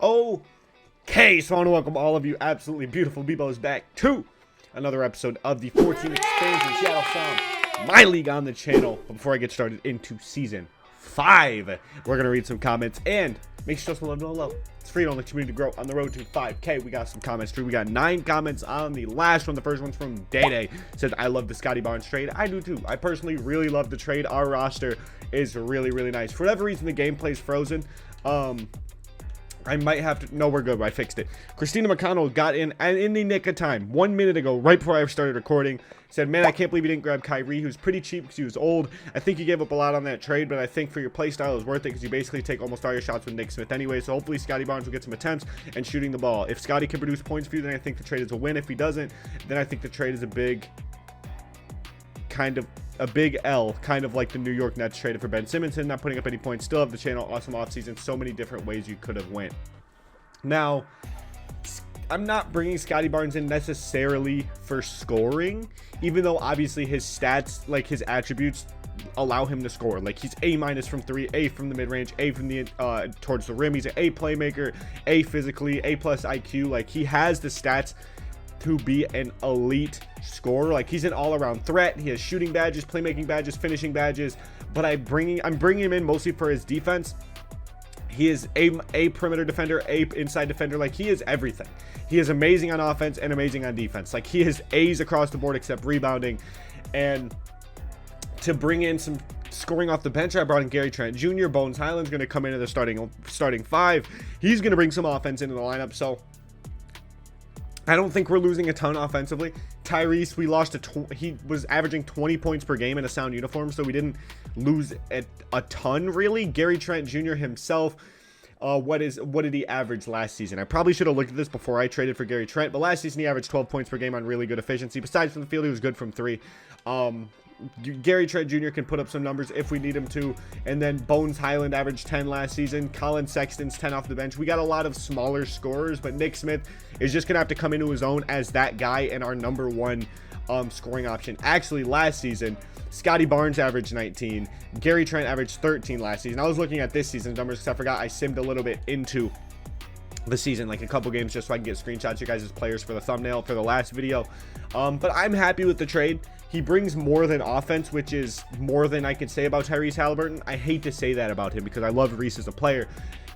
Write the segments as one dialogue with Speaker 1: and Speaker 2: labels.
Speaker 1: Okay, so I want to welcome all of you absolutely beautiful Bebos back to another episode of the 14 Expansion MyLeague on the channel. But before I get started into Season 5, we're going to read some comments and make sure to love no love. It's free to let the community grow on the road to 5K. We got some comments too. We got 9 comments on the last one. The first one's from Day. Said, I love the Scottie Barnes trade. I do too. I personally really love the trade. Our roster is really, really nice. For whatever reason, the gameplay's frozen. I might have to... No, we're good. I fixed it. Christina McConnell got in the nick of time. 1 minute ago, right before I started recording. Said, man, I can't believe you didn't grab Kyrie, who's pretty cheap because he was old. I think you gave up a lot on that trade, but I think for your play style, it's worth it because you basically take almost all your shots with Nick Smith anyway. So hopefully Scottie Barnes will get some attempts and shooting the ball. If Scottie can produce points for you, then I think the trade is a win. If he doesn't, then I think the trade is a big L, kind of like the New York Nets traded for Ben Simmons, not putting up any points. Still have the channel. Awesome offseason. So many different ways you could have went. Now, I'm not bringing Scottie Barnes in necessarily for scoring, even though obviously his stats, like his attributes, allow him to score. Like he's A- from 3, A from the mid-range, A from the towards the rim. He's an A playmaker, A physically, A plus IQ. Like he has the stats to be an elite scorer. Like he's an all-around threat. He has shooting badges, playmaking badges, finishing badges. But I'm bringing him in mostly for his defense. He is a perimeter defender, a inside defender. Like he is everything. He is amazing on offense and amazing on defense. Like he is A's across the board except rebounding. And to bring in some scoring off the bench, I brought in Gary Trent Jr. Bones Highland's going to come into the starting 5. He's going to bring some offense into the lineup. So I don't think we're losing a ton offensively. Tyrese, we lost he was averaging 20 points per game in a sound uniform, so we didn't lose a ton really. Gary Trent Jr. himself, what did he average last season? I probably should have looked at this before I traded for Gary Trent, but last season he averaged 12 points per game on really good efficiency. Besides from the field, he was good from 3. Gary Trent Jr. can put up some numbers if we need him to. And then Bones Highland averaged 10 last season. Colin Sexton's 10 off the bench. We got a lot of smaller scorers, but Nick Smith is just gonna have to come into his own as that guy and our number 1 scoring option. Actually, last season Scottie Barnes averaged 19. Gary Trent averaged 13 last season. I was looking at this season's numbers because I forgot I simmed a little bit into the season, like a couple games, just so I can get screenshots of you guys' players for the thumbnail for the last video. But I'm happy with the trade. He brings more than offense, which is more than I could say about Tyrese Halliburton. I hate to say that about him because I love Reese as a player,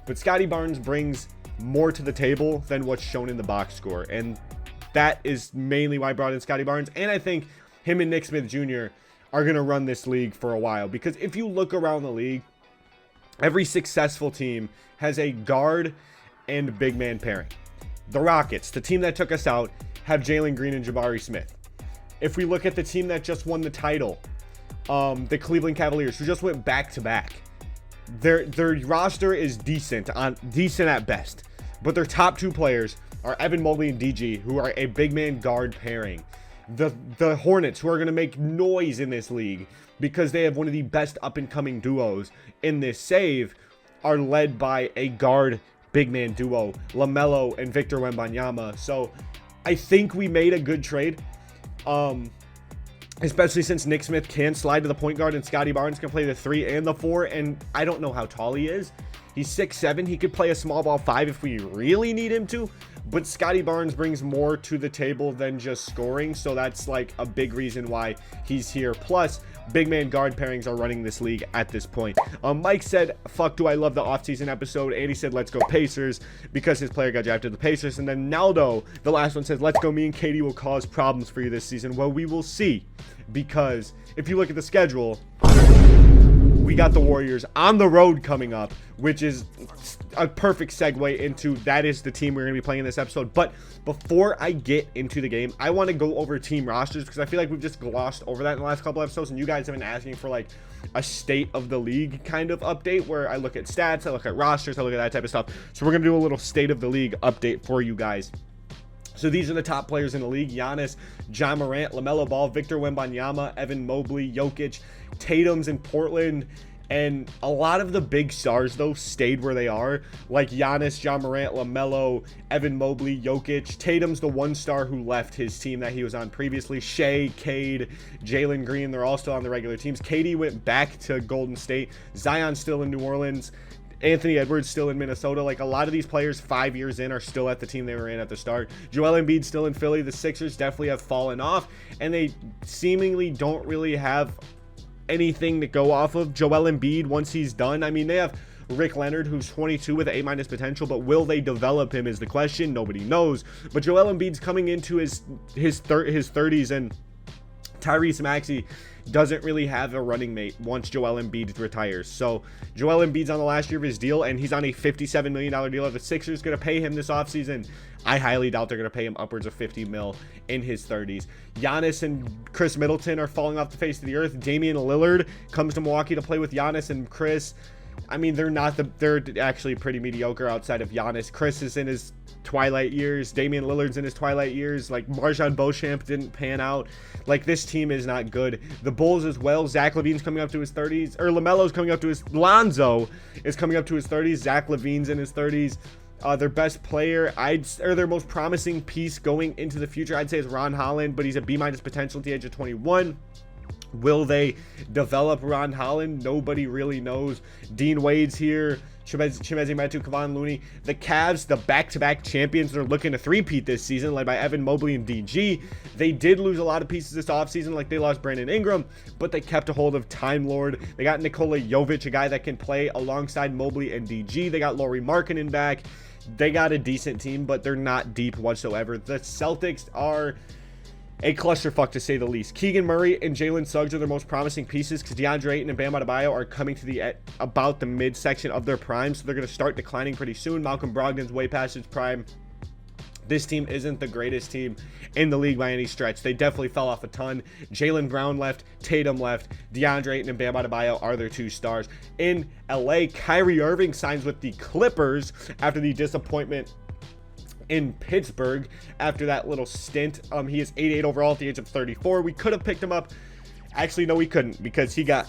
Speaker 1: but Scottie Barnes brings more to the table than what's shown in the box score, and that is mainly why I brought in Scottie Barnes. And I think him and Nick Smith Jr. are going to run this league for a while, because if you look around the league, every successful team has a guard and big man pairing. The Rockets, the team that took us out, have Jalen Green and Jabari Smith. If we look at the team that just won the title, the Cleveland Cavaliers, who just went back-to-back, their roster is decent at best, but their top 2 players are Evan Mobley and DG, who are a big man guard pairing. The Hornets, who are going to make noise in this league because they have one of the best up-and-coming duos in this save, are led by a guard big man duo, LaMelo and Victor Wembanyama. So I think we made a good trade. Especially since Nick Smith can slide to the point guard and Scottie Barnes can play the 3 and the 4, and I don't know how tall he is. He's 6'7". He could play a small ball 5 if we really need him to, but Scottie Barnes brings more to the table than just scoring, so that's like a big reason why he's here. Plus, big man guard pairings are running this league at this point. Mike said, fuck, do I love the offseason episode? Andy said, let's go Pacers, because his player got drafted to the Pacers. And then Naldo, the last one, says, let's go, me and Katie will cause problems for you this season. Well, we will see, because if you look at the schedule, we got the Warriors on the road coming up, which is a perfect segue into that is the team we're going to be playing in this episode. But before I get into the game, I want to go over team rosters, because I feel like we've just glossed over that in the last couple episodes, and you guys have been asking for like a state of the league kind of update where I look at stats, I look at rosters, I look at that type of stuff. So we're going to do a little state of the league update for you guys. So these are the top players in the league: Giannis, John Morant, LaMelo Ball, Victor Wembanyama, Evan Mobley, Jokic. Tatum's in Portland, and a lot of the big stars though stayed where they are, like Giannis, John Morant, LaMelo, Evan Mobley, Jokic. Tatum's the 1 star who left his team that he was on previously. Shea, Cade, Jalen Green, they're all still on the regular teams. KD went back to Golden State. Zion's still in New Orleans. Anthony Edwards still in Minnesota. Like, a lot of these players 5 years in are still at the team they were in at the start. Joel Embiid still in Philly. The Sixers definitely have fallen off, and they seemingly don't really have anything to go off of. Joel Embiid, once he's done, I mean, they have Rick Leonard, who's 22 with A- potential, but will they develop him is the question. Nobody knows. But Joel Embiid's coming into his 30s, and Tyrese Maxey doesn't really have a running mate once Joel Embiid retires. So Joel Embiid's on the last year of his deal, and he's on a $57 million deal. Are the Sixers going to pay him this offseason? I highly doubt they're going to pay him upwards of $50 million in his 30s. Giannis and Chris Middleton are falling off the face of the earth. Damian Lillard comes to Milwaukee to play with Giannis and Chris. I mean, they're actually pretty mediocre outside of Giannis. Chris is in his twilight years. Damian Lillard's in his twilight years. Like, Marjon Beauchamp didn't pan out. Like, this team is not good. The Bulls as well. Zach LaVine's coming up to his 30s. Or LaMelo's coming up to his... Lonzo is coming up to his 30s. Zach LaVine's in his 30s. Their best player, or their most promising piece going into the future, I'd say is Ron Holland, but he's a B- potential at the age of 21. Will they develop Ron Holland? Nobody really knows. Dean Wade's here. Chimezie Metu, Kevon Looney. The Cavs, the back-to-back champions, they're looking to three-peat this season, led by Evan Mobley and DG. They did lose a lot of pieces this offseason, like they lost Brandon Ingram, but they kept a hold of Time Lord. They got Nikola Jovic, a guy that can play alongside Mobley and DG. They got Lauri Markkanen back. They got a decent team, but they're not deep whatsoever. The Celtics are a clusterfuck, to say the least. Keegan Murray and Jalen Suggs are their most promising pieces because DeAndre Ayton and Bam Adebayo are coming to about the midsection of their prime, so they're going to start declining pretty soon. Malcolm Brogdon's way past his prime. This team isn't the greatest team in the league by any stretch. They definitely fell off a ton. Jaylen Brown left, Tatum left, DeAndre Ayton and Bam Adebayo are their two stars. In LA, Kyrie Irving signs with the Clippers after the disappointment in Pittsburgh after that little stint. He is 88 overall at the age of 34. We could have picked him up. Actually, no, we couldn't, because he got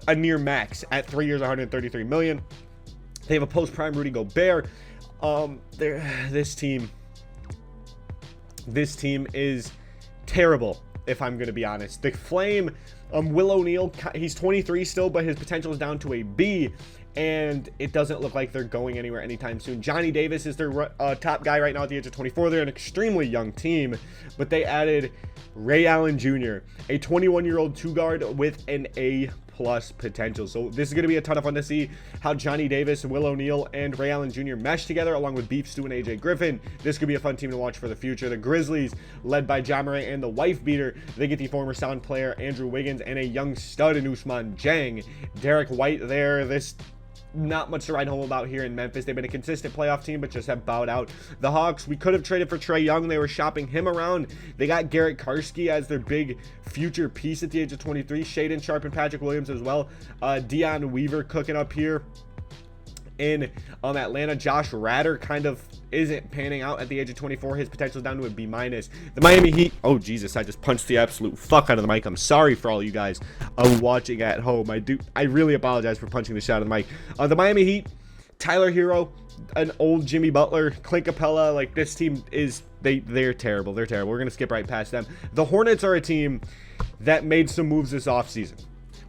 Speaker 1: a near max at 3 years, $133 million. They have a post-prime Rudy Gobert. This team is terrible, if I'm going to be honest. The Flame, Will O'Neal, he's 23 still, but his potential is down to a B, and it doesn't look like they're going anywhere anytime soon. Johnny Davis is their top guy right now at the age of 24. They're an extremely young team, but they added Ray Allen Jr., a 21-year-old two-guard with an A+ potential. So this is going to be a ton of fun to see how Johnny Davis, Will O'Neal, and Ray Allen Jr. mesh together, along with Beef Stew and AJ Griffin. This could be a fun team to watch for the future. The Grizzlies, led by Ja Morant and the wife beater, they get the former Sound player Andrew Wiggins and a young stud in Usman Jang. Derek White there. Not much to write home about here in Memphis. They've been a consistent playoff team, but just have bowed out. The Hawks, we could have traded for Trae Young. They were shopping him around. They got Garrett Karski as their big future piece at the age of 23. Shaedon Sharpe and Patrick Williams as well. Deion Weaver cooking up here in Atlanta. Josh Radder kind of isn't panning out at the age of 24. His potential is down to a B-. The Miami Heat, oh Jesus, I just punched the absolute fuck out of the mic. I'm sorry for all you guys watching at home. I really apologize for punching the shit out of the mic. The Miami Heat, Tyler Hero, an old Jimmy Butler, Clint Capella, like this team is, they're terrible. They're terrible. We're going to skip right past them. The Hornets are a team that made some moves this offseason.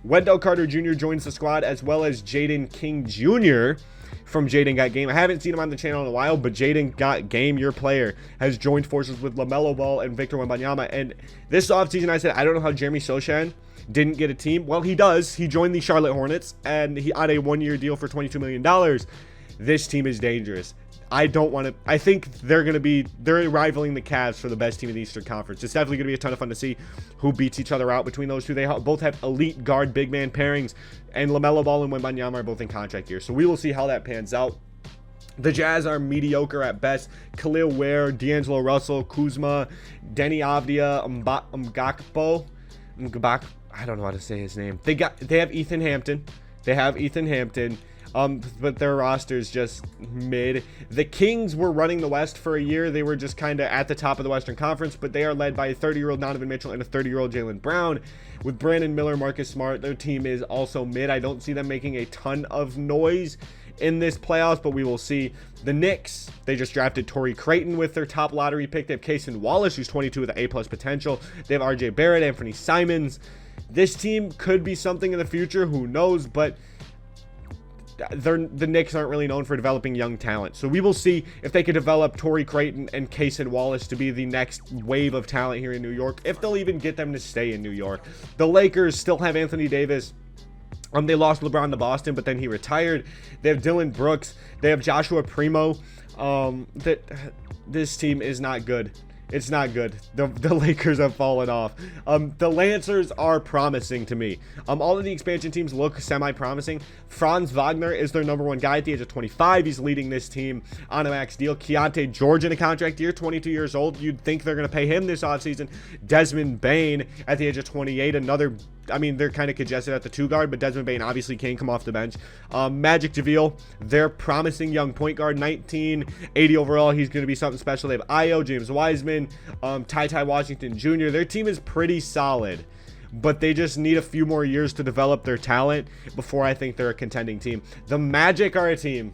Speaker 1: Wendell Carter Jr. joins the squad, as well as Jaden King Jr. from Jaden Got Game. I haven't seen him on the channel in a while, but Jaden Got Game, your player, has joined forces with LaMelo Ball and Victor Wembanyama. And this offseason, I said, I don't know how Jeremy Sochan didn't get a team. Well, he does. He joined the Charlotte Hornets, and he on a one-year deal for $22 million. This team is dangerous. I think they're rivaling the Cavs for the best team in the Eastern Conference. It's definitely going to be a ton of fun to see who beats each other out between those two. They both have elite guard big man pairings, and LaMelo Ball and Wembanyama are both in contract years. So we will see how that pans out. The Jazz are mediocre at best. Khalil Ware, D'Angelo Russell, Kuzma, Denny Avdia, Mgakpo, I don't know how to say his name. They have Ethan Hampton. But their roster is just mid. The Kings were running the West for a year. They were just kind of at the top of the Western Conference, but they are led by a 30-year-old Donovan Mitchell and a 30-year-old Jaylen Brown. With Brandon Miller, Marcus Smart, their team is also mid. I don't see them making a ton of noise in this playoffs, but we will see. The Knicks, they just drafted Torrey Creighton with their top lottery pick. They have Kaysen Wallace, who's 22 with an A+ potential. They have RJ Barrett, Anthony Simons. This team could be something in the future. Who knows? But the Knicks aren't really known for developing young talent. So we will see if they could develop Torrey Creighton and Cason Wallace to be the next wave of talent here in New York, if they'll even get them to stay in New York. The Lakers still have Anthony Davis. They lost LeBron to Boston, but then he retired. They have Dylan Brooks. They have Joshua Primo. This team is not good. It's not good. The Lakers have fallen off. The Lancers are promising to me. All of the expansion teams look semi-promising. Franz Wagner is their number one guy at the age of 25. He's leading this team on a max deal. Keontae George in a contract year, 22 years old. You'd think they're going to pay him this offseason. Desmond Bane at the age of 28. They're kind of congested at the 2 guard, but Desmond Bane obviously can come off the bench. Magic JaVale, their promising young point guard, 1980 overall. He's going to be something special. They have Io, James Wiseman, Ty Washington Jr. Their team is pretty solid, but they just need a few more years to develop their talent before I think they're a contending team. The Magic are a team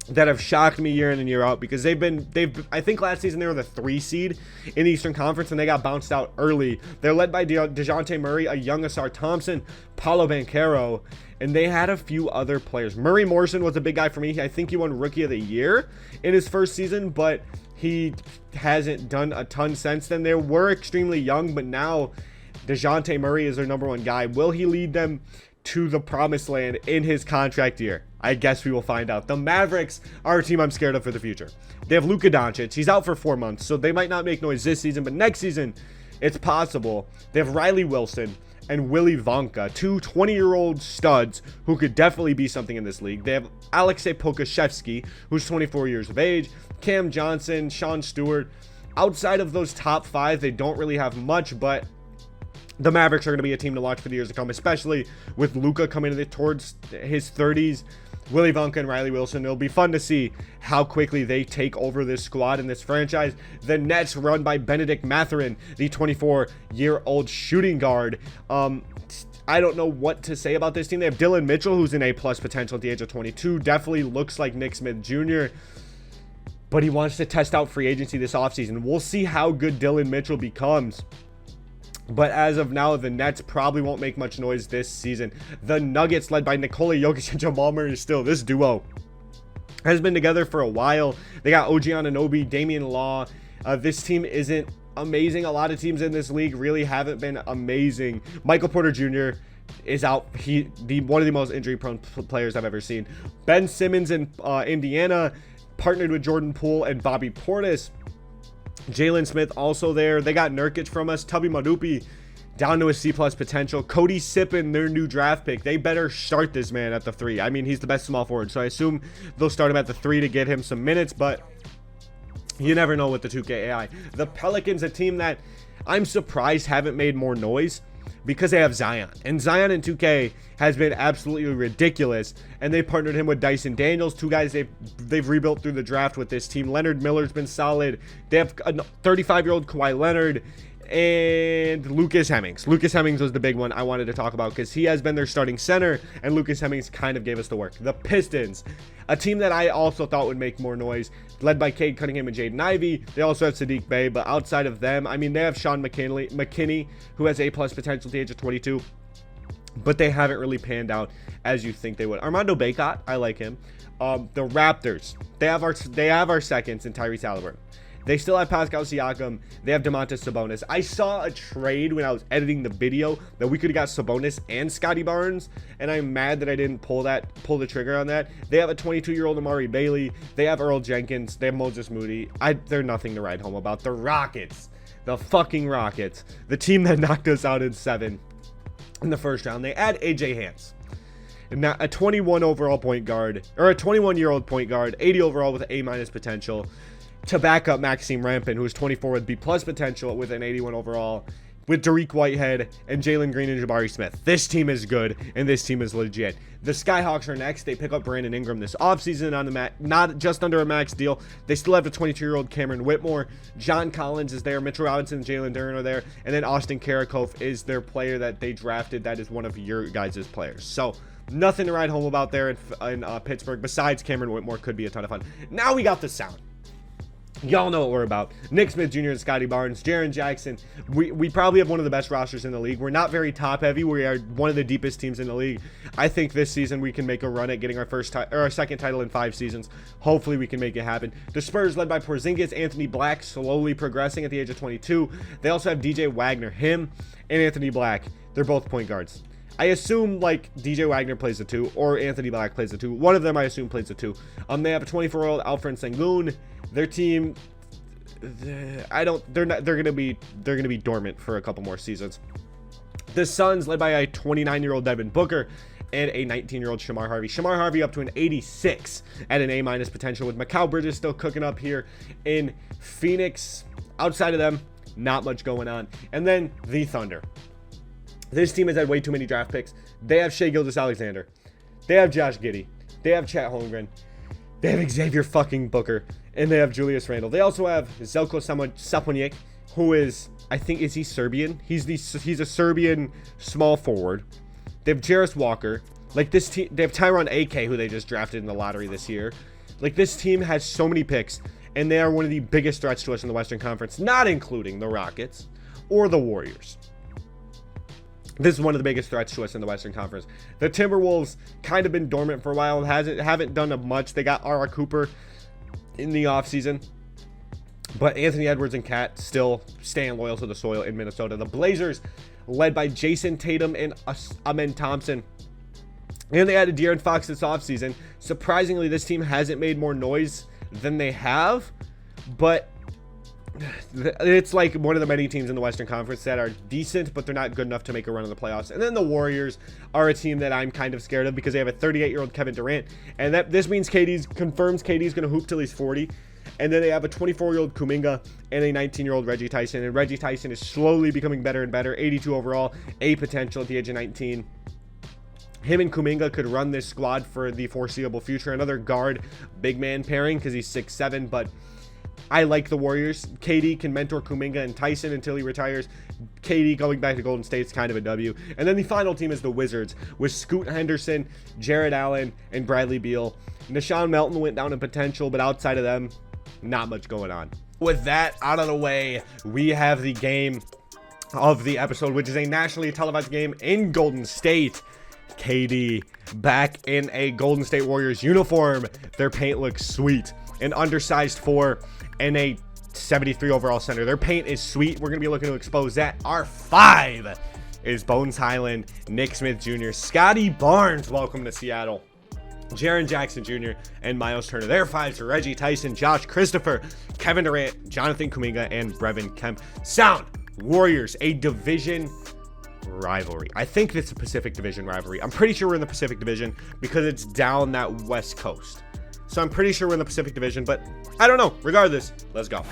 Speaker 1: that have shocked me year in and year out, because I think last season they were the 3 seed in the Eastern Conference and they got bounced out early. They're led by DeJounte Murray, a young Asar Thompson, Paolo Banchero, and they had a few other players. Murray Morrison was a big guy for me. I think he won Rookie of the Year in his first season, but he hasn't done a ton since then. They were extremely young, but now DeJounte Murray is their number one guy. Will he lead them to the promised land in his contract year? I guess we will find out. The Mavericks are a team I'm scared of for the future. They have Luka Doncic. He's out for 4 months, so they might not make noise this season, but next season, it's possible. They have Riley Wilson and Willy Wonka, 2 20-year-old studs who could definitely be something in this league. They have Alexei Pokusevski, who's 24 years of age, Cam Johnson, Sean Stewart. Outside of those top 5, they don't really have much, but the Mavericks are going to be a team to watch for the years to come, especially with Luka coming towards his 30s. Willy Wonka and Riley Wilson. It'll be fun to see how quickly they take over this squad and this franchise. The Nets, run by Benedict Mathurin, the 24-year-old shooting guard. I don't know what to say about this team. They have Dylan Mitchell, who's an A-plus potential at the age of 22. Definitely looks like Nick Smith Jr., but he wants to test out free agency this offseason. We'll see how good Dylan Mitchell becomes. But as of now, the Nets probably won't make much noise this season. The Nuggets, led by Nikola Jokic and Jamal Murray, still, this duo has been together for a while. They got OG Anunoby, Damian Law. This team isn't amazing. A lot of teams in this league really haven't been amazing. Michael Porter Jr. is out. One of the most injury-prone players I've ever seen. Ben Simmons in Indiana, partnered with Jordan Poole and Bobby Portis. Jalen Smith also there. They got Nurkic from us. Tubby Madupi down to a C+ potential. Cody Sippin, their new draft pick. They better start this man at the 3. I mean, he's the best small forward, so I assume they'll start him at the 3 to get him some minutes, but you never know with the 2K AI. The Pelicans, a team that I'm surprised haven't made more noise, because they have Zion. And Zion in 2K has been absolutely ridiculous. And they partnered him with Dyson Daniels, 2 guys they've rebuilt through the draft with this team. Leonard Miller's been solid. They have a 35-year-old Kawhi Leonard and Lucas Hemmings. Lucas Hemmings was the big one I wanted to talk about, because he has been their starting center, and Lucas Hemmings kind of gave us the work. The Pistons, a team that I also thought would make more noise, led by Cade Cunningham and Jaden Ivey. They also have Sadiq Bey, but outside of them, I mean, they have Sean McKinney, who has A+ potential at the age of 22, but they haven't really panned out as you think they would. Armando Bacot, I like him. The Raptors, they have our seconds in Tyrese Halliburton. They still have Pascal Siakam. They have Domantas Sabonis. I saw a trade when I was editing the video that we could have got Sabonis and Scottie Barnes, and I'm mad that I didn't pull the trigger on that. They have a 22-year-old Amari Bailey. They have Earl Jenkins. They have Moses Moody. They're nothing to write home about. The Rockets, the fucking Rockets, the team that knocked us out in 7 in the first round. They add AJ Hans. And now a 21 overall point guard, or a 21-year-old point guard, 80 overall with an A- potential, to back up Maxime Rampant, who is 24 with B+ potential with an 81 overall, with Dariq Whitehead and Jalen Green and Jabari Smith. This team is good, and this team is legit. The Skyhawks are next. They pick up Brandon Ingram this offseason on the not just under a max deal. They still have the 22-year-old Cameron Whitmore. John Collins is there. Mitchell Robinson and Jalen Duren are there. And then Austin Karakov is their player that they drafted that is one of your guys' players. So nothing to write home about there in Pittsburgh, besides Cameron Whitmore could be a ton of fun. Now we got the Sound. Y'all know what we're about. Nick Smith Jr. and Scottie Barnes, Jaren Jackson. We probably have one of the best rosters in the league. We're not very top heavy. We are one of the deepest teams in the league. I think this season we can make a run at getting our second title in 5 seasons. Hopefully we can make it happen. The Spurs, led by Porzingis, Anthony Black, slowly progressing at the age of 22. They also have DJ Wagner. Him and Anthony Black, they're both point guards. I assume like DJ Wagner plays the 2 or Anthony Black plays the 2. One of them I assume plays the 2. They have a 24-year-old Alfred Sengun. Their team, they're gonna be dormant for a couple more seasons. The Suns, led by a 29-year-old Devin Booker and a 19-year-old Shamar Harvey. Shamar Harvey up to an 86 at an A- potential, with Mikal Bridges still cooking up here in Phoenix. Outside of them, not much going on. And then the Thunder. This team has had way too many draft picks. They have Shai Gilgeous-Alexander. They have Josh Giddey. They have Chet Holmgren. They have Xavier fucking Booker. And they have Julius Randle. They also have Zeljko Saponic, who is, I think, is he Serbian? He's a Serbian small forward. They have Jarris Walker. Like, this team, they have Tyron AK, who they just drafted in the lottery this year. Like, this team has so many picks, and they are one of the biggest threats to us in the Western Conference, not including the Rockets or the Warriors. This is one of the biggest threats to us in the Western Conference. The Timberwolves kind of been dormant for a while, haven't done much. They got R.R. Cooper in the offseason, but Anthony Edwards and Cat still staying loyal to the soil in Minnesota. The Blazers, led by Jason Tatum and Amen Thompson, and they added De'Aaron Fox this offseason. Surprisingly, this team hasn't made more noise than they have, but it's like one of the many teams in the Western Conference that are decent, but they're not good enough to make a run in the playoffs. And then the Warriors are a team that I'm kind of scared of because they have a 38-year-old Kevin Durant, and this means confirms KD's going to hoop till he's 40. And then they have a 24-year-old Kuminga and a 19-year-old Reggie Tyson. And Reggie Tyson is slowly becoming better and better. 82 overall, A potential at the age of 19. Him and Kuminga could run this squad for the foreseeable future. Another guard big man pairing because he's 6'7", but I like the Warriors. KD can mentor Kuminga and Tyson until he retires. KD going back to Golden State's kind of a W. And then the final team is the Wizards with Scoot Henderson, Jared Allen, and Bradley Beal. Nashawn Melton went down in potential, but outside of them, not much going on. With that out of the way, we have the game of the episode, which is a nationally televised game in Golden State. KD back in a Golden State Warriors uniform. Their paint looks sweet. An undersized 4 and a 73 overall center. Their paint is sweet. We're going to be looking to expose that. Our 5 is Bones Hyland, Nick Smith Jr., Scottie Barnes, welcome to Seattle, Jaren Jackson Jr., and Miles Turner. Their 5s are Reggie Tyson, Josh Christopher, Kevin Durant, Jonathan Kuminga, and Brevin Kemp. Sound Warriors, a division rivalry. I think it's a Pacific Division rivalry. I'm pretty sure we're in the Pacific Division because it's down that West Coast. So I'm pretty sure we're in the Pacific Division, but I don't know. Regardless, let's go.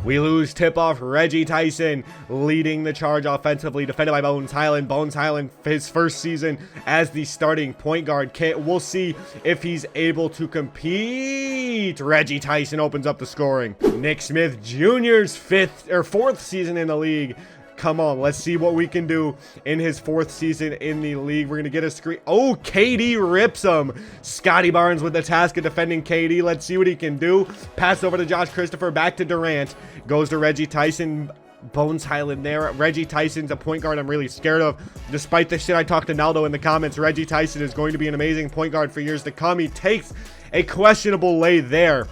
Speaker 1: We lose tip-off. Reggie Tyson leading the charge offensively, defended by Bones Hyland. Bones Hyland, his first season as the starting point guard. We'll see if he's able to compete. Reggie Tyson opens up the scoring. Nick Smith Jr.'s 4th season in the league. Come on, let's see what we can do in his 4th season in the league. We're going to get a screen. Oh, KD rips him. Scottie Barnes with the task of defending KD. Let's see what he can do. Pass over to Josh Christopher. Back to Durant. Goes to Reggie Tyson. Bones Hyland there. Reggie Tyson's a point guard I'm really scared of. Despite the shit I talked to Naldo in the comments, Reggie Tyson is going to be an amazing point guard for years to come. He takes a questionable lay there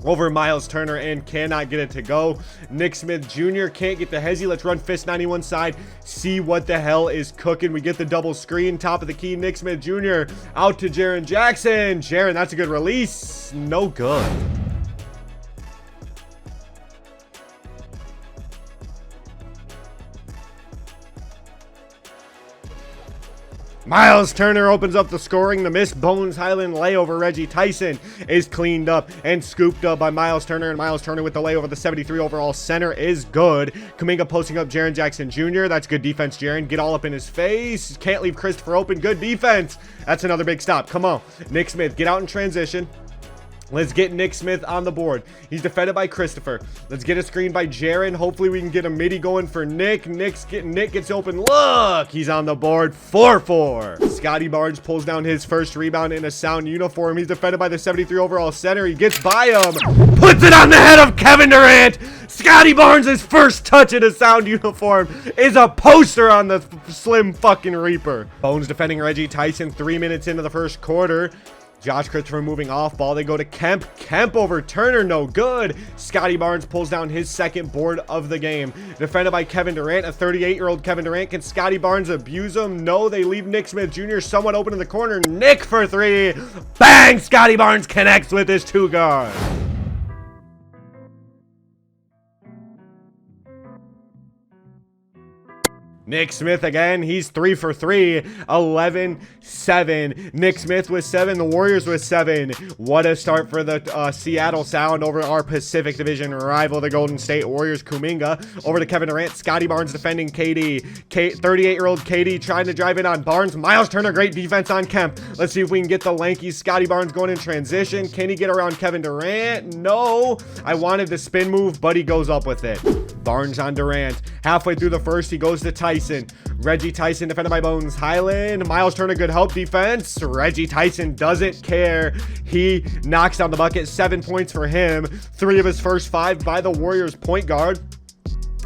Speaker 1: over Miles Turner and cannot get it to go. Nick Smith Jr. can't get the hezzy. Let's run fist 91 side. See what the hell is cooking. We get the double screen. Top of the key. Nick Smith Jr. out to Jaren Jackson. Jaren, that's a good release. No good. Miles Turner opens up the scoring. The missed Bones Hyland layover. Reggie Tyson is cleaned up and scooped up by Miles Turner. And Miles Turner with the layover. The 73 overall center is good. Kuminga posting up Jaren Jackson Jr. That's good defense, Jaren. Get all up in his face. Can't leave Christopher open. Good defense. That's another big stop. Come on. Nick Smith, get out in transition. Let's get Nick Smith on the board. He's defended by Christopher. Let's get a screen by Jaron. Hopefully we can get a midi going for Nick. Nick gets open. Look, he's on the board. 4-4. Scottie Barnes pulls down his first rebound in a sound uniform. He's defended by the 73 overall center. He gets by him. Puts it on the head of Kevin Durant. Scottie Barnes' first touch in a sound uniform is a poster on the slim fucking Reaper. Bones defending Reggie Tyson 3 minutes into the first quarter. Josh Christopher moving off ball. They go to Kemp. Kemp over Turner. No good. Scottie Barnes pulls down his second board of the game. Defended by Kevin Durant. A 38-year-old Kevin Durant. Can Scottie Barnes abuse him? No. They leave Nick Smith Jr. somewhat open in the corner. Nick for three. Bang! Scottie Barnes connects with his two guard. Nick Smith again. He's 3 for 3. 11-7. Nick Smith with 7. The Warriors with 7. What a start for the Seattle Sound over our Pacific Division rival, the Golden State Warriors. Kuminga over to Kevin Durant. Scottie Barnes defending KD. 38-year-old KD trying to drive in on Barnes. Miles Turner, great defense on Kemp. Let's see if we can get the lanky Scottie Barnes going in transition. Can he get around Kevin Durant? No. I wanted the spin move, but he goes up with it. Barnes on Durant. Halfway through the first, he goes to Tyson. Reggie Tyson defended by Bones Highland. Miles Turner, good help defense. Reggie Tyson doesn't care. He knocks down the bucket. 7 points for him. 3 of his first 5 by the Warriors point guard.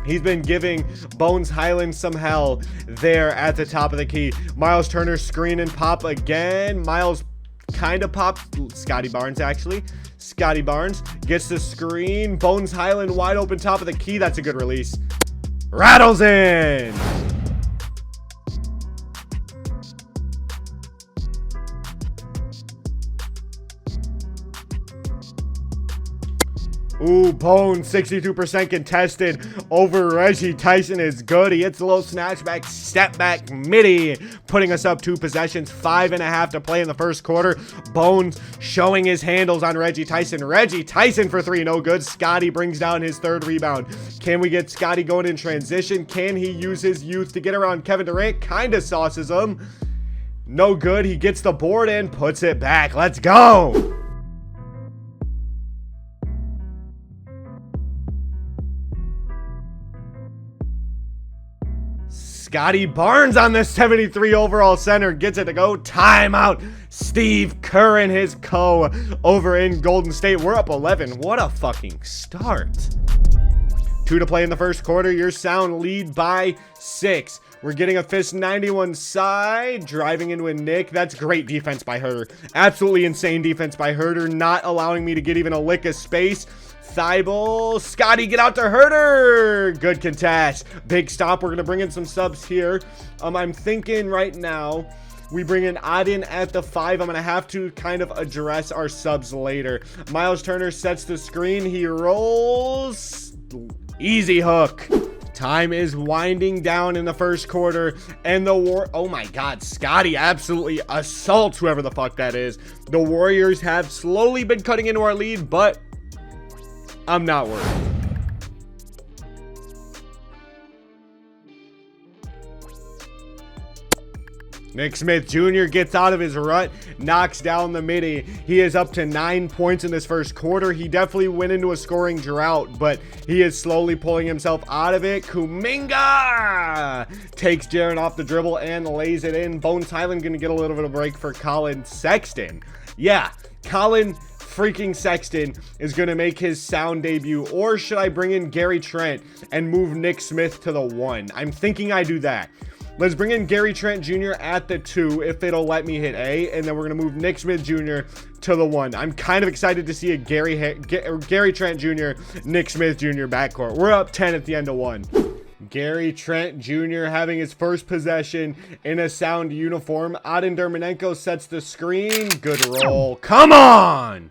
Speaker 1: He's been giving Bones Highland some hell there at the top of the key. Miles Turner screen and pop again. Miles kind of popped. Scottie Barnes actually. Scottie Barnes gets the screen. Bones Highland wide open top of the key. That's a good release. Rattles in. Ooh, Bones, 62% contested over Reggie Tyson is good. He hits a little snatchback, step back, midi, putting us up 2 possessions, 5.5 to play in the first quarter. Bones showing his handles on Reggie Tyson. Reggie Tyson for 3, no good. Scottie brings down his 3rd rebound. Can we get Scottie going in transition? Can he use his youth to get around Kevin Durant? Kinda sauces him. No good. He gets the board and puts it back. Let's go. Scottie Barnes on the 73 overall center gets it to go. Timeout. Steve Kerr and his co over in Golden State. We're up 11. What a fucking start. 2 to play in the first quarter. Your Sound lead by 6. We're getting a fist 91 side. Driving in with Nick. That's great defense by Herter. Absolutely insane defense by Herter. Not allowing me to get even a lick of space. Thibault, Scottie, get out to Herter. Good contest. Big stop. We're going to bring in some subs here. I'm thinking right now we bring in Aden at the 5. I'm going to have to kind of address our subs later. Miles Turner sets the screen. He rolls. Easy hook. Time is winding down in the first quarter, and oh my god, Scottie absolutely assaults whoever the fuck that is. The Warriors have slowly been cutting into our lead, but I'm not worried. Nick Smith Jr. gets out of his rut, knocks down the midi. He is up to 9 points in this first quarter. He definitely went into a scoring drought, but he is slowly pulling himself out of it. Kuminga takes Jaron off the dribble and lays it in. Bones Highland going to get a little bit of a break for Colin Sexton. Yeah, Colin freaking Sexton is going to make his Sound debut. Or should I bring in Gary Trent and move Nick Smith to the 1? I'm thinking I do that. Let's bring in Gary Trent Jr. at the 2 if it'll let me hit A, and then we're going to move Nick Smith Jr. to the 1. I'm kind of excited to see a Gary Trent Jr., Nick Smith Jr. backcourt. We're up 10 at the end of 1. Gary Trent Jr. having his first possession in a Sound uniform. Aden Dermanenko sets the screen. Good roll. Come on!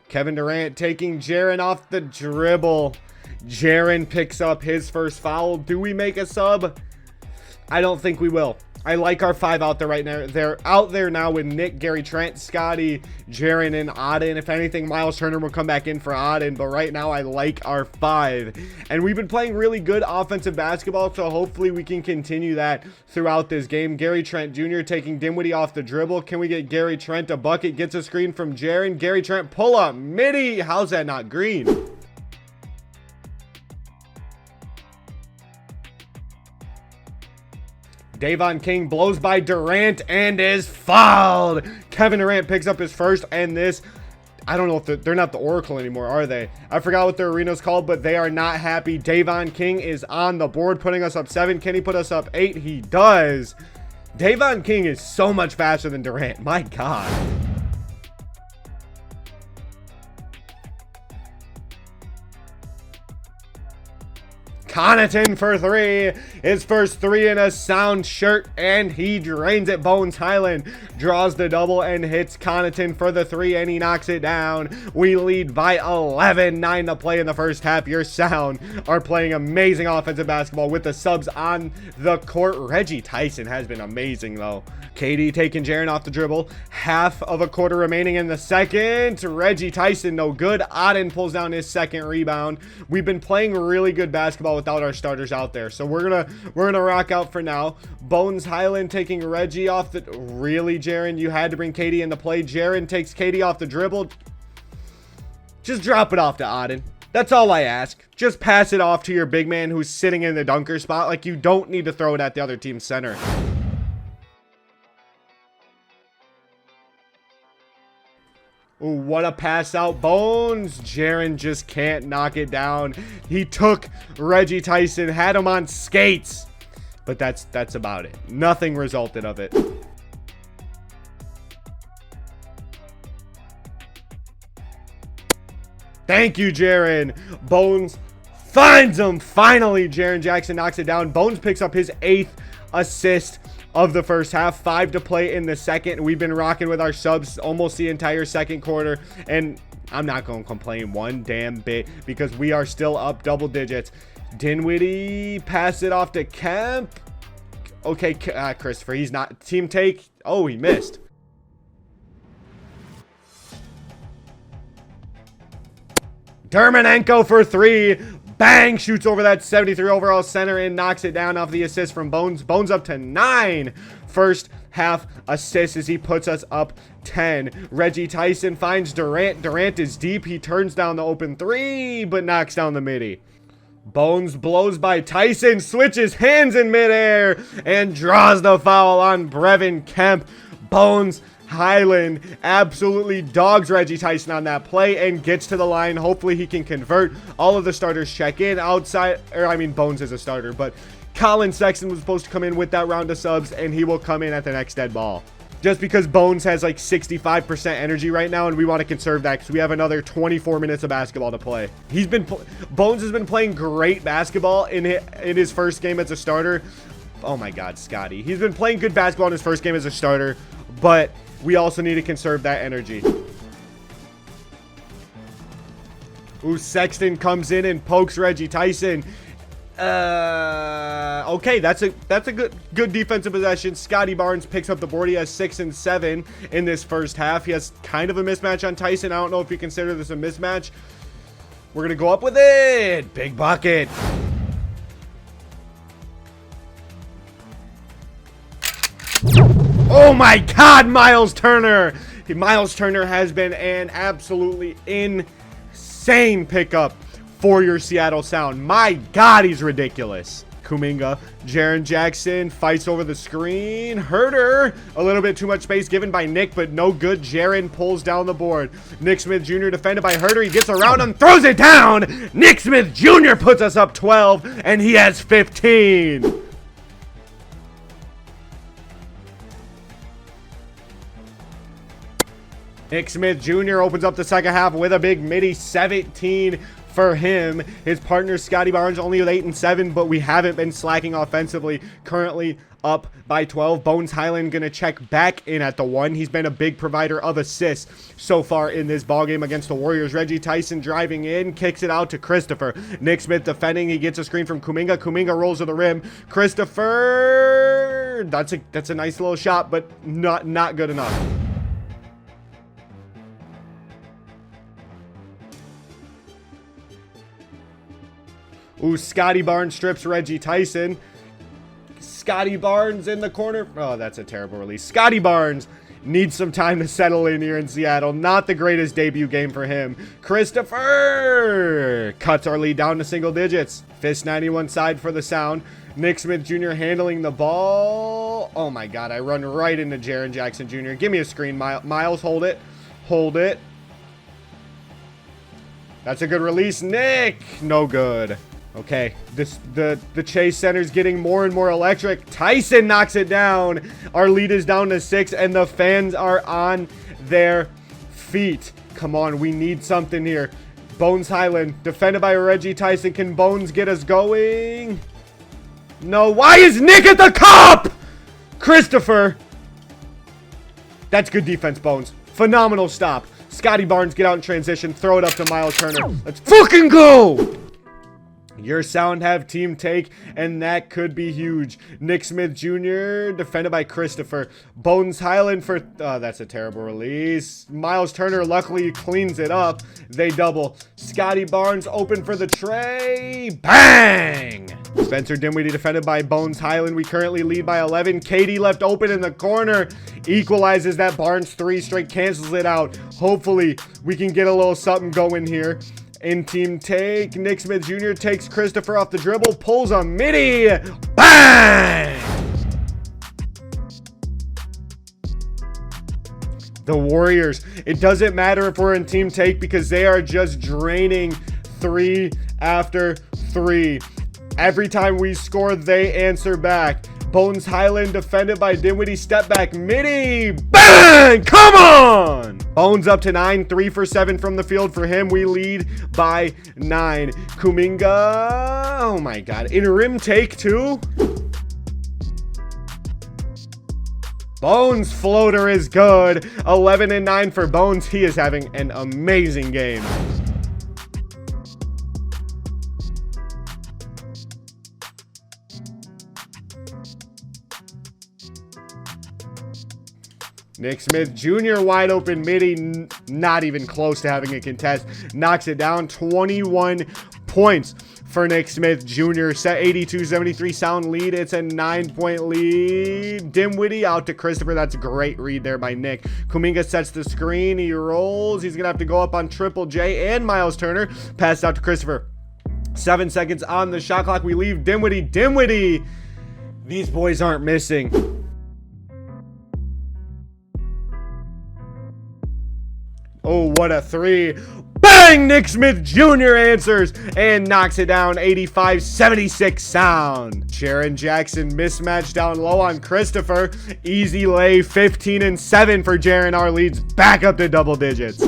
Speaker 1: Kevin Durant taking Jaron off the dribble. Jaron picks up his first foul. Do we make a sub? I don't think we will. I like our 5 out there right now. They're out there now with Nick, Gary Trent, Scottie, Jaren, and Auden. If anything, Miles Turner will come back in for Auden, but right now I like our 5. And we've been playing really good offensive basketball, so hopefully we can continue that throughout this game. Gary Trent Jr. taking Dinwiddie off the dribble. Can we get Gary Trent a bucket? Gets a screen from Jaren. Gary Trent pull up midi. How's that not green? Davon King blows by Durant and is fouled. Kevin Durant picks up his first, and this, I don't know if they're not the Oracle anymore, are they? I forgot what their arena's called, but they are not happy. Davon King is on the board, putting us up 7. Can he put us up 8? He does. Davon King is so much faster than Durant. My God. Connaughton for 3. His first 3 in a sound shirt, and he drains it. Bones Highland draws the double and hits Connaughton for the 3, and he knocks it down. We lead by 11. 9 to play in the first half. Your Sound are playing amazing offensive basketball with the subs on the court. Reggie Tyson has been amazing, though. KD taking Jaren off the dribble. Half of a quarter remaining in the second. Reggie Tyson, no good. Auden pulls down his second rebound. We've been playing really good basketball without our starters out there, so we're gonna rock out for now. Bones Highland taking Reggie off the, really, Jaren, you had to bring KD into play. Jaren takes KD off the dribble. Just drop it off to Auden. That's all I ask. Just pass it off to your big man who's sitting in the dunker spot. Like, you don't need to throw it at the other team's center. Ooh, what a pass out. Bones. Jaren just can't knock it down. He took Reggie Tyson, had him on skates. But that's about it. Nothing resulted of it. Thank you, Jaren. Bones finds him. Finally, Jaren Jackson knocks it down. Bones picks up his 8th assist of the first half. 5 to play in the second. We've been rocking with our subs almost the entire second quarter, and I'm not going to complain one damn bit because we are still up double digits. Dinwiddie pass it off to Kemp. Okay, Christopher, he's not. Team take. Oh, he missed. Dermanenko for 3. Bang, shoots over that 73 overall center and knocks it down off the assist from Bones. Bones up to 9 first half assists as he puts us up 10. Reggie Tyson finds Durant. Durant is deep. He turns down the open 3, but knocks down the midi. Bones blows by Tyson, switches hands in midair, and draws the foul on Brevin Kemp. Bones Highland absolutely dogs Reggie Tyson on that play and gets to the line. Hopefully he can convert. All of the starters check in outside, or I mean Bones is a starter, but Colin Sexton was supposed to come in with that round of subs, and he will come in at the next dead ball. Just because Bones has like 65% energy right now, and we want to conserve that because we have another 24 minutes of basketball to play. Bones has been playing great basketball in his first game as a starter. Oh my God, Scottie. He's been playing good basketball in his first game as a starter, but we also need to conserve that energy. Ooh, Sexton comes in and pokes Reggie Tyson. Okay, that's a good defensive possession. Scottie Barnes picks up the board. He has 6 and 7 in this first half. He has kind of a mismatch on Tyson. I don't know if you consider this a mismatch. We're gonna go up with it. Big bucket. Oh my God, Miles Turner. Miles Turner has been an absolutely insane pickup for your Seattle Sound. My God, he's ridiculous. Kuminga, Jaren Jackson fights over the screen. Herter, a little bit too much space given by Nick, but no good. Jaren pulls down the board. Nick Smith Jr. defended by Herter. He gets around him, throws it down. Nick Smith Jr. puts us up 12, and he has 15. Nick Smith Jr. opens up the second half with a big midi. 17 for him. His partner, Scottie Barnes, only with 8 and 7, but we haven't been slacking offensively. Currently up by 12. Bones Highland gonna check back in at the 1. He's been a big provider of assists so far in this ballgame against the Warriors. Reggie Tyson driving in, kicks it out to Christopher. Nick Smith defending. He gets a screen from Kuminga. Kuminga rolls to the rim. Christopher, that's a nice little shot, but not good enough. Ooh, Scottie Barnes strips Reggie Tyson. Scottie Barnes in the corner. Oh, that's a terrible release. Scottie Barnes needs some time to settle in here in Seattle. Not the greatest debut game for him. Christopher cuts our lead down to single digits. Fist 91 side for the sound. Nick Smith Jr. handling the ball. Oh my God, I run right into Jaren Jackson Jr. Give me a screen, Miles. Hold it. Hold it. That's a good release. Nick, no good. Okay, the Chase Center's getting more and more electric. Tyson knocks it down. Our lead is down to 6, and the fans are on their feet. Come on, we need something here. Bones Highland, defended by Reggie Tyson. Can Bones get us going? No, why is Nick at the cup? Christopher. That's good defense, Bones. Phenomenal stop. Scottie Barnes, get out in transition. Throw it up to Miles Turner. Let's fucking go! Your sound have team take, and that could be huge. Nick Smith Jr. defended by Christopher. Bones Highland for... Oh, that's a terrible release. Miles Turner luckily cleans it up. They double. Scottie Barnes open for the tray. Bang! Spencer Dinwiddie defended by Bones Highland. We currently lead by 11. KD left open in the corner. Equalizes that. Barnes 3 straight cancels it out. Hopefully, we can get a little something going here. In team take, Nick Smith Jr. takes Christopher off the dribble, pulls a midi, bang! The Warriors, it doesn't matter if we're in team take because they are just draining 3 after 3. Every time we score, they answer back. Bones Highland defended by Dinwiddie, step back, midi, bang! Come on! Bones up to 9, 3 for 7 from the field for him. We lead by 9. Kuminga, oh my God, in rim take 2. Bones floater is good. 11 and 9 for Bones. He is having an amazing game. Nick Smith Jr. wide open midi, not even close to having a contest. Knocks it down. 21 points for Nick Smith Jr. Set 82-73 sound lead. It's a 9-point lead. Dinwiddie out to Christopher. That's a great read there by Nick. Kuminga sets the screen. He rolls. He's going to have to go up on Triple J and Miles Turner. Pass out to Christopher. 7 seconds on the shot clock. We leave Dinwiddie. Dinwiddie. These boys aren't missing. Oh, what a 3. Bang! Nick Smith Jr. answers and knocks it down. 85-76 sound. Jaren Jackson mismatch down low on Christopher. Easy lay. 15 and 7 for Jaren. Our leads back up to double digits.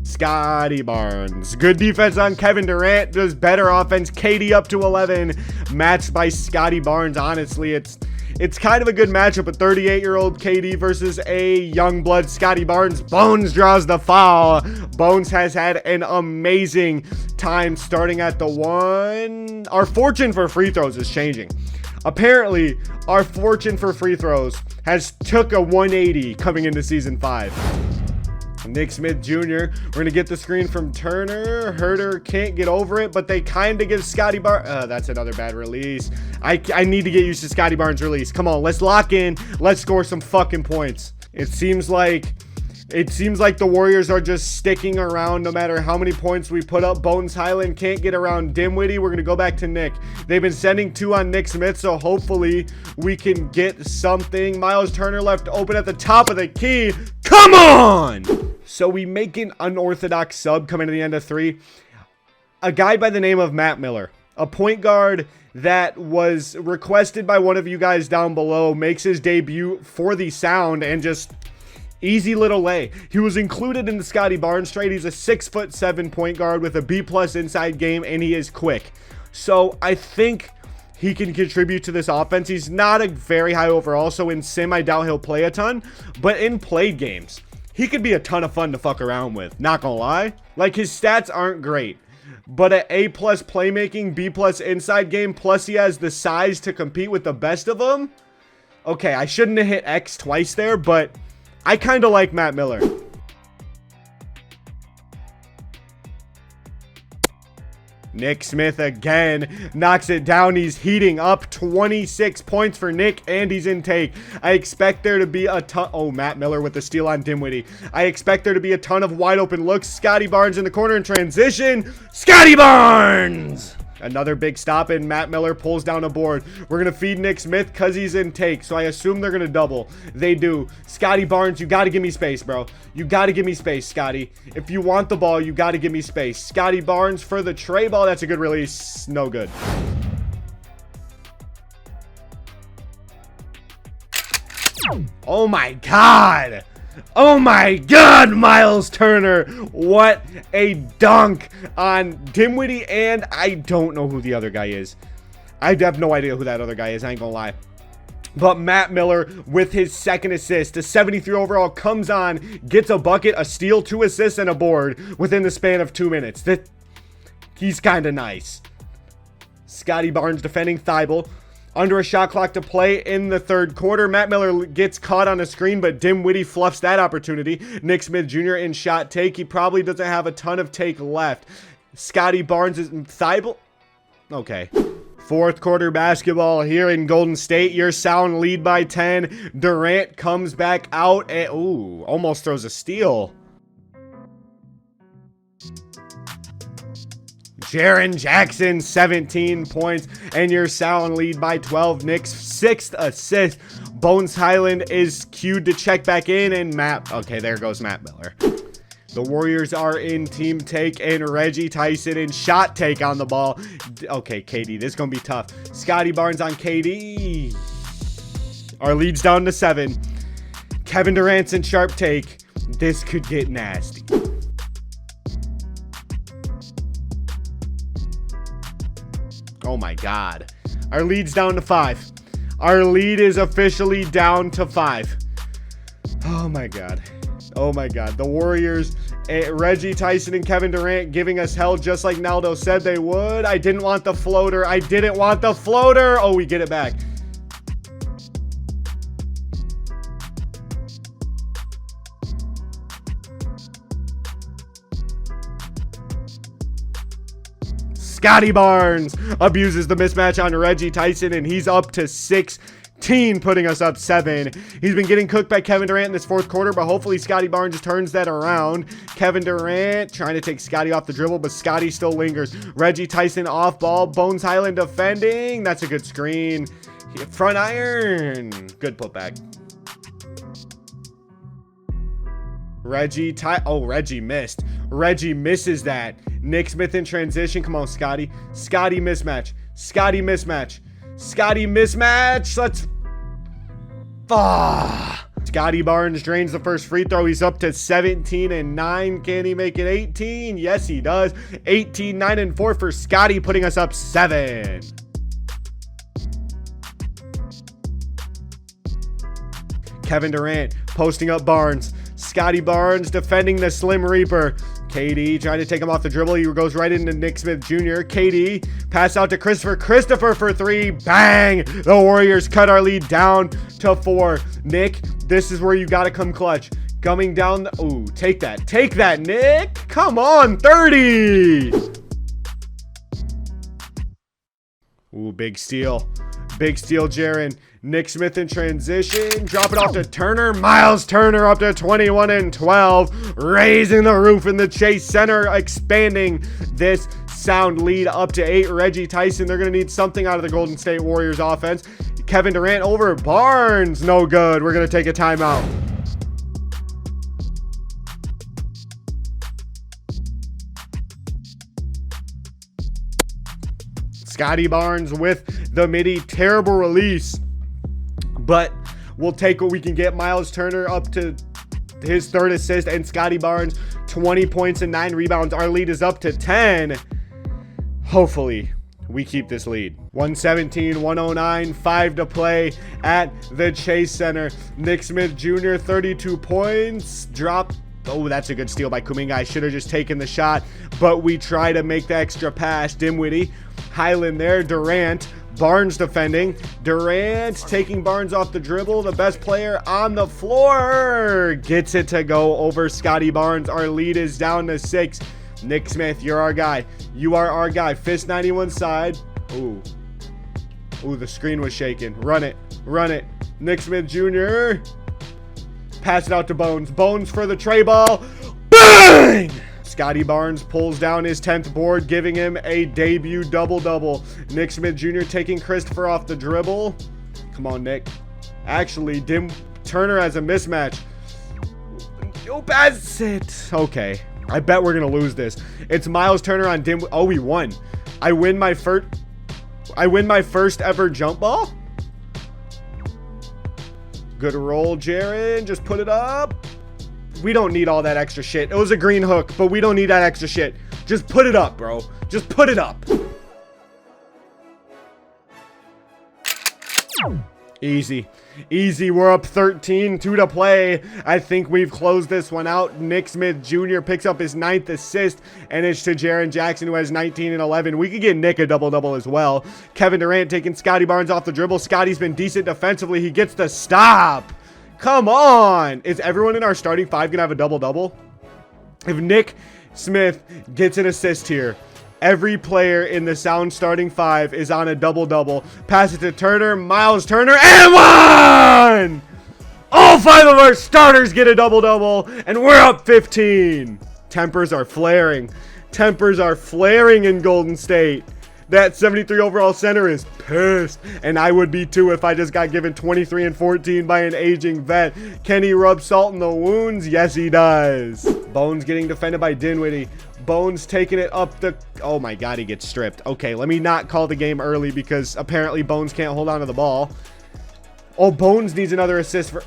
Speaker 1: Scottie Barnes. Good defense on Kevin Durant. Does better offense. KD up to 11. Matched by Scottie Barnes. Honestly, it's kind of a good matchup. A 38-year-old KD versus a young blood Scottie Barnes. Bones draws the foul. Bones has had an amazing time starting at the 1. Our fortune for free throws is changing. Apparently, our fortune for free throws has took a 180 coming into season 5. Nick Smith Jr. We're going to get the screen from Turner. Herter can't get over it, but they kind of give Scottie Barnes. That's another bad release. I need to get used to Scottie Barnes' release. Come on, let's lock in. Let's score some fucking points. It seems like the Warriors are just sticking around no matter how many points we put up. Bones Highland can't get around Dinwiddie. We're going to go back to Nick. They've been sending 2 on Nick Smith, so hopefully we can get something. Miles Turner left open at the top of the key. Come on! So we make an unorthodox sub coming to the end of 3. A guy by the name of Matt Miller, a point guard that was requested by one of you guys down below, makes his debut for the Sound and just Easy little lay. He was included in the Scottie Barnes trade. He's a 6'7" point guard with a B+ inside game, and he is quick. So I think he can contribute to this offense. He's not a very high overall, so in sim, I doubt he'll play a ton. But in played games, he could be a ton of fun to fuck around with. Not gonna lie. Like, his stats aren't great. But at A+ playmaking, B+ inside game, plus he has the size to compete with the best of them. Okay, I shouldn't have hit X twice there, but I kind of like Matt Miller. Nick Smith again knocks it down. He's heating up. 26 points for Nick, and he's in take. I expect there to be a ton. Oh, Matt Miller with the steal on Dinwiddie. I expect there to be a ton of wide open looks. Scottie Barnes in the corner in transition. Scottie Barnes! Another big stop, and Matt Miller pulls down a board. We're going to feed Nick Smith because he's in take, so I assume they're going to double. They do. Scottie Barnes, you got to give me space, bro. You got to give me space, Scottie. If you want the ball, you got to give me space. Scottie Barnes for the tray ball. That's a good release. No good. Oh, my God. Oh my God, Miles Turner. What a dunk on Dinwiddie, and I don't know who the other guy is. I have no idea who that other guy is, I ain't gonna lie. But Matt Miller with his second assist, a 73 overall, comes on, gets a bucket, a steal, 2 assists, and a board within the span of 2 minutes. He's kind of nice. Scottie Barnes defending Thibault. Under a shot clock to play in the third quarter. Matt Miller gets caught on a screen, but Dinwiddie fluffs that opportunity. Nick Smith Jr. in shot take. He probably doesn't have a ton of take left. Scottie Barnes is Thibault. Okay. Fourth quarter basketball here in Golden State. Your Sound lead by 10. Durant comes back out and ooh, almost throws a steal. Jaren Jackson, 17 points, and your Sound lead by 12. Nick's 6th assist. Bones Highland is cued to check back in, and okay, there goes Matt Miller. The Warriors are in team take, and Reggie Tyson in shot take on the ball. Okay, KD, this is going to be tough. Scottie Barnes on KD. Our lead's down to 7. Kevin Durant's in sharp take. This could get nasty. Oh my God. Our lead's down to 5. Our lead is officially down to 5. Oh my God. Oh my God. The Warriors, Reggie Tyson and Kevin Durant giving us hell just like Naldo said they would. I didn't want the floater. I didn't want the floater. Oh, we get it back. Scottie Barnes abuses the mismatch on Reggie Tyson, and he's up to 16, putting us up 7. He's been getting cooked by Kevin Durant in this fourth quarter, but hopefully Scottie Barnes turns that around. Kevin Durant trying to take Scottie off the dribble, but Scottie still lingers. Reggie Tyson off ball. Bones Highland defending. That's a good screen. Front iron. Good putback. Reggie missed. Reggie misses that. Nick Smith in transition. Come on, Scottie. Scottie mismatch. Scottie mismatch. Scottie mismatch. Let's... Scottie Barnes drains the first free throw. He's up to 17 and 9. Can he make it 18? Yes, he does. 18, 9, and 4 for Scottie, putting us up 7. Kevin Durant posting up Barnes. Scottie Barnes defending the Slim Reaper. KD trying to take him off the dribble. He goes right into Nick Smith Jr. KD pass out to Christopher for 3. Bang! The Warriors cut our lead down to 4. Nick, this is where you got to come clutch. Coming down. Ooh, take that. Take that, Nick. Come on, 30. Ooh, big steal. Big steal, Jaren. Nick Smith in transition. Drop it off to Turner. Miles Turner up to 21 and 12. Raising the roof in the Chase Center. Expanding this Sound lead up to 8. Reggie Tyson. They're going to need something out of the Golden State Warriors offense. Kevin Durant over Barnes. No good. We're going to take a timeout. Scottie Barnes with the midi. Terrible release. But we'll take what we can get. Miles Turner up to his third assist, and Scottie Barnes 20 points and 9 rebounds. Our lead is up to 10. Hopefully we keep this lead. 117-109, 5 to play at the Chase Center. Nick Smith Jr., 32 points. Drop. Oh, that's a good steal by Kuminga. I should have just taken the shot, but we try to make the extra pass. Dimwitty, Highland there, Durant, Barnes defending. Durant taking Barnes off the dribble. The best player on the floor gets it to go over Scottie Barnes. Our lead is down to 6. Nick Smith, you're our guy. You are our guy. Fist 91 side. Ooh. Ooh, the screen was shaking. Run it. Run it. Nick Smith Jr. Pass it out to Bones. Bones for the tray ball. Bang! Scottie Barnes pulls down his 10th board, giving him a debut double-double. Nick Smith Jr. taking Christopher off the dribble. Come on, Nick. Actually, Turner has a mismatch. Oh, pass it. Okay. I bet we're going to lose this. It's Miles Turner on Dim. Oh, we won. I win my first ever jump ball. Good roll, Jaren. Just put it up. We don't need all that extra shit. It was a green hook, but we don't need that extra shit. Just put it up, bro. Just put it up. Easy. Easy. We're up 13. 2 to play. I think we've closed this one out. Nick Smith Jr. picks up his 9th assist, and it's to Jaren Jackson, who has 19 and 11. We could get Nick a double-double as well. Kevin Durant taking Scottie Barnes off the dribble. Scottie's been decent defensively. He gets the stop. Come on. Is everyone in our starting 5 going to have a double-double? If Nick Smith gets an assist here, every player in the sound starting 5 is on a double-double. Pass it to Turner. Miles Turner. And 1! All 5 of our starters get a double-double, and we're up 15. Tempers are flaring. Tempers are flaring in Golden State. That 73 overall center is pissed, and I would be too if I just got given 23 and 14 by an aging vet. Can he rub salt in the wounds? Yes, he does. Bones getting defended by Dinwiddie. Bones taking it up the... Oh my God, he gets stripped. Okay, let me not call the game early because apparently Bones can't hold on to the ball. Oh, Bones needs another assist for...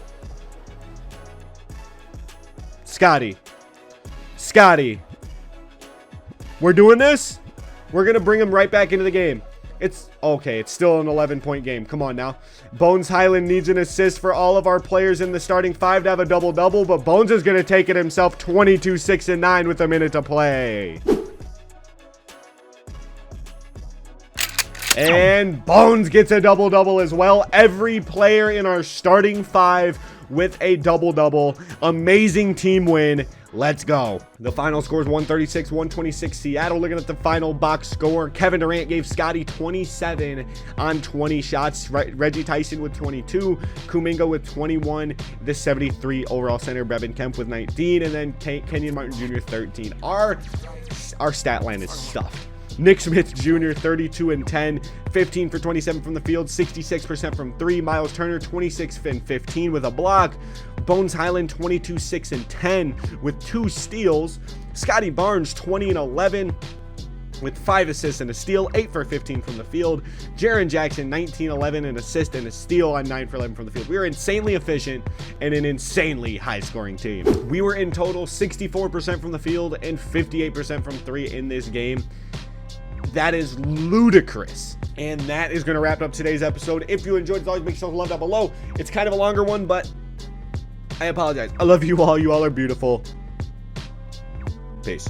Speaker 1: Scottie. Scottie. We're doing this? We're going to bring him right back into the game. It's okay. It's still an 11-point game. Come on now. Bones Highland needs an assist for all of our players in the starting 5 to have a double-double, but Bones is going to take it himself. 22, 6, and 9 with a minute to play. And Bones gets a double-double as well. Every player in our starting 5 with a double-double. Amazing team win. Let's go. The final score is 136-126 Seattle. Looking at the final box score, Kevin Durant gave Scottie 27 on 20 shots. Reggie Tyson with 22. Kuminga with 21. The 73 overall center, Brevin Kemp with 19. And then Kenyon Martin Jr. 13. Our stat line is stuffed. Nick Smith Jr. 32 and 10, 15 for 27 from the field, 66% from 3. Miles Turner 26 and 15 with a block. Bones Highland 22, 6 and 10 with 2 steals. Scottie Barnes 20 and 11 with 5 assists and a steal, 8 for 15 from the field. Jaren Jackson 19, 11 an assist and a steal on 9 for 11 from the field. We were insanely efficient and an insanely high scoring team. We were in total 64% from the field and 58% from 3 in this game. That is ludicrous. And that is going to wrap up today's episode. If you enjoyed, as always, make sure to love down below. It's kind of a longer one, but I apologize. I love you all. You all are beautiful. Peace.